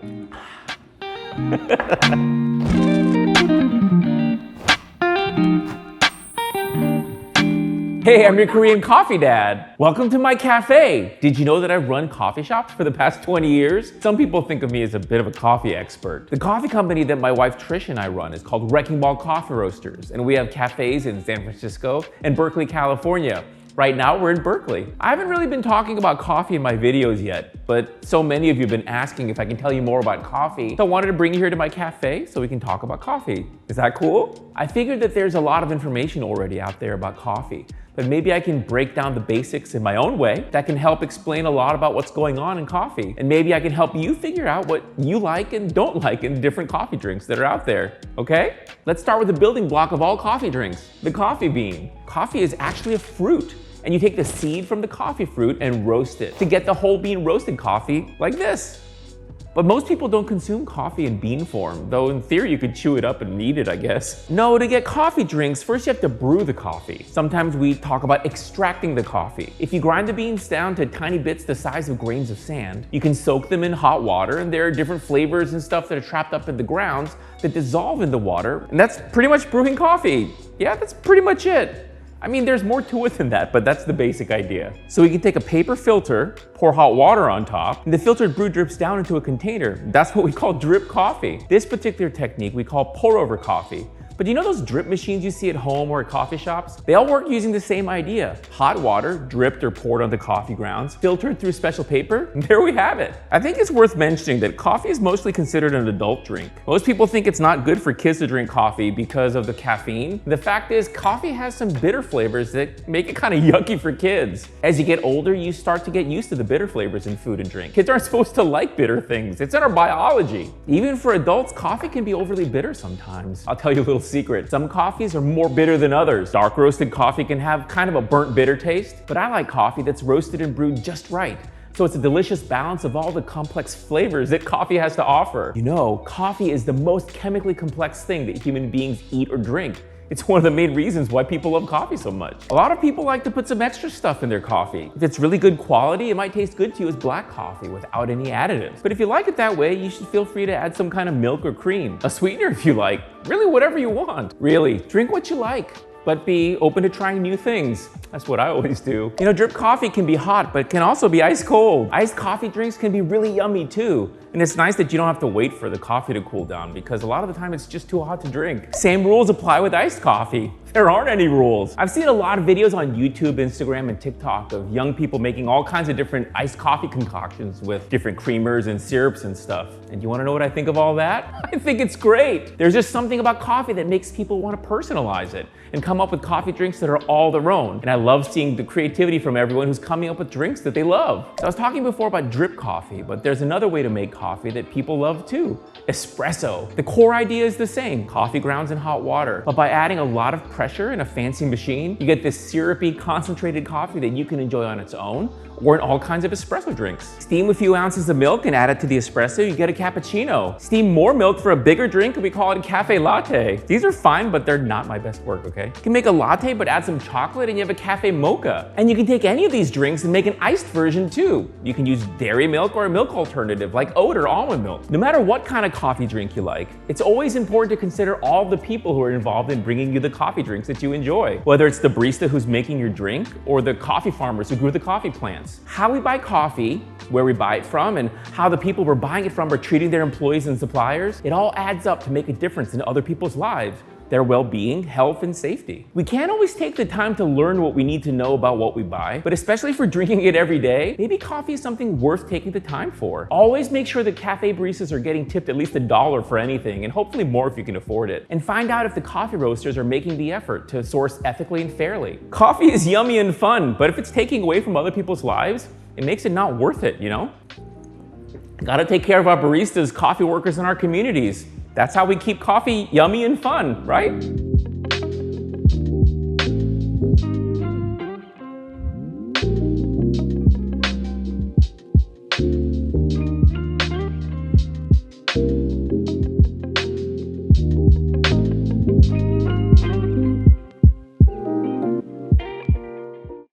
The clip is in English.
Hey, I'm your Korean coffee dad. Welcome to my cafe. Did you know that I've run coffee shops for the past 20 years? Some people think of me as a bit of a coffee expert. The coffee company that my wife Trish and I run is called Wrecking Ball Coffee Roasters, and we have cafes in San Francisco and Berkeley, California. Right now, we're in Berkeley. I haven't really been talking about coffee in my videos yet, but so many of you have been asking if I can tell you more about coffee. So I wanted to bring you here to my cafe so we can talk about coffee. Is that cool? I figured that there's a lot of information already out there about coffee, but maybe I can break down the basics in my own way that can help explain a lot about what's going on in coffee. And maybe I can help you figure out what you like and don't like in different coffee drinks that are out there, okay? Let's start with the building block of all coffee drinks, the coffee bean. Coffee is actually a fruit, and you take the seed from the coffee fruit and roast it to get the whole bean roasted coffee like this. But most people don't consume coffee in bean form, though in theory you could chew it up and eat it, I guess. No, to get coffee drinks, first you have to brew the coffee. Sometimes we talk about extracting the coffee. If you grind the beans down to tiny bits the size of grains of sand, you can soak them in hot water, and there are different flavors and stuff that are trapped up in the grounds that dissolve in the water, and that's pretty much brewing coffee. Yeah, that's pretty much it. I mean, there's more to it than that, but that's the basic idea. So we can take a paper filter, pour hot water on top, and the filtered brew drips down into a container. That's what we call drip coffee. This particular technique we call pour over coffee. But you know those drip machines you see at home or at coffee shops? They all work using the same idea. Hot water dripped or poured onto coffee grounds, filtered through special paper, and there we have it. I think it's worth mentioning that coffee is mostly considered an adult drink. Most people think it's not good for kids to drink coffee because of the caffeine. The fact is, coffee has some bitter flavors that make it kind of yucky for kids. As you get older, you start to get used to the bitter flavors in food and drink. Kids aren't supposed to like bitter things. It's in our biology. Even for adults, coffee can be overly bitter sometimes. I'll tell you a little secret. Some coffees are more bitter than others. Dark roasted coffee can have kind of a burnt bitter taste, but I like coffee that's roasted and brewed just right. So it's a delicious balance of all the complex flavors that coffee has to offer. You know, coffee is the most chemically complex thing that human beings eat or drink. It's one of the main reasons why people love coffee so much. A lot of people like to put some extra stuff in their coffee. If it's really good quality, it might taste good to you as black coffee without any additives. But if you like it that way, you should feel free to add some kind of milk or cream, a sweetener if you like, really whatever you want. Really, drink what you like, but be open to trying new things. That's what I always do. You know, drip coffee can be hot, but it can also be ice cold. Iced coffee drinks can be really yummy too. And it's nice that you don't have to wait for the coffee to cool down because a lot of the time it's just too hot to drink. Same rules apply with iced coffee. There aren't any rules. I've seen a lot of videos on YouTube, Instagram, and TikTok of young people making all kinds of different iced coffee concoctions with different creamers and syrups and stuff. And you wanna know what I think of all that? I think it's great. There's just something about coffee that makes people wanna personalize it and come up with coffee drinks that are all their own. And I love seeing the creativity from everyone who's coming up with drinks that they love. So I was talking before about drip coffee, but there's another way to make coffee that people love too. Espresso. The core idea is the same, coffee grounds and hot water. But by adding a lot of pressure in a fancy machine, you get this syrupy, concentrated coffee that you can enjoy on its own or in all kinds of espresso drinks. Steam a few ounces of milk and add it to the espresso, you get a cappuccino. Steam more milk for a bigger drink and we call it a cafe latte. These are fine, but they're not my best work, okay? You can make a latte but add some chocolate and you have a cafe mocha. And you can take any of these drinks and make an iced version too. You can use dairy milk or a milk alternative like oat or almond milk. No matter what kind of coffee drink you like, it's always important to consider all the people who are involved in bringing you the coffee drinks that you enjoy. Whether it's the barista who's making your drink or the coffee farmers who grew the coffee plants. How we buy coffee, where we buy it from, and how the people we're buying it from are treating their employees and suppliers, it all adds up to make a difference in other people's lives, their well-being, health, and safety. We can't always take the time to learn what we need to know about what we buy, but especially if we're drinking it every day, maybe coffee is something worth taking the time for. Always make sure that cafe baristas are getting tipped at least $1 for anything, and hopefully more if you can afford it. And find out if the coffee roasters are making the effort to source ethically and fairly. Coffee is yummy and fun, but if it's taking away from other people's lives, it makes it not worth it, you know? Gotta take care of our baristas, coffee workers in our communities. That's how we keep coffee yummy and fun, right?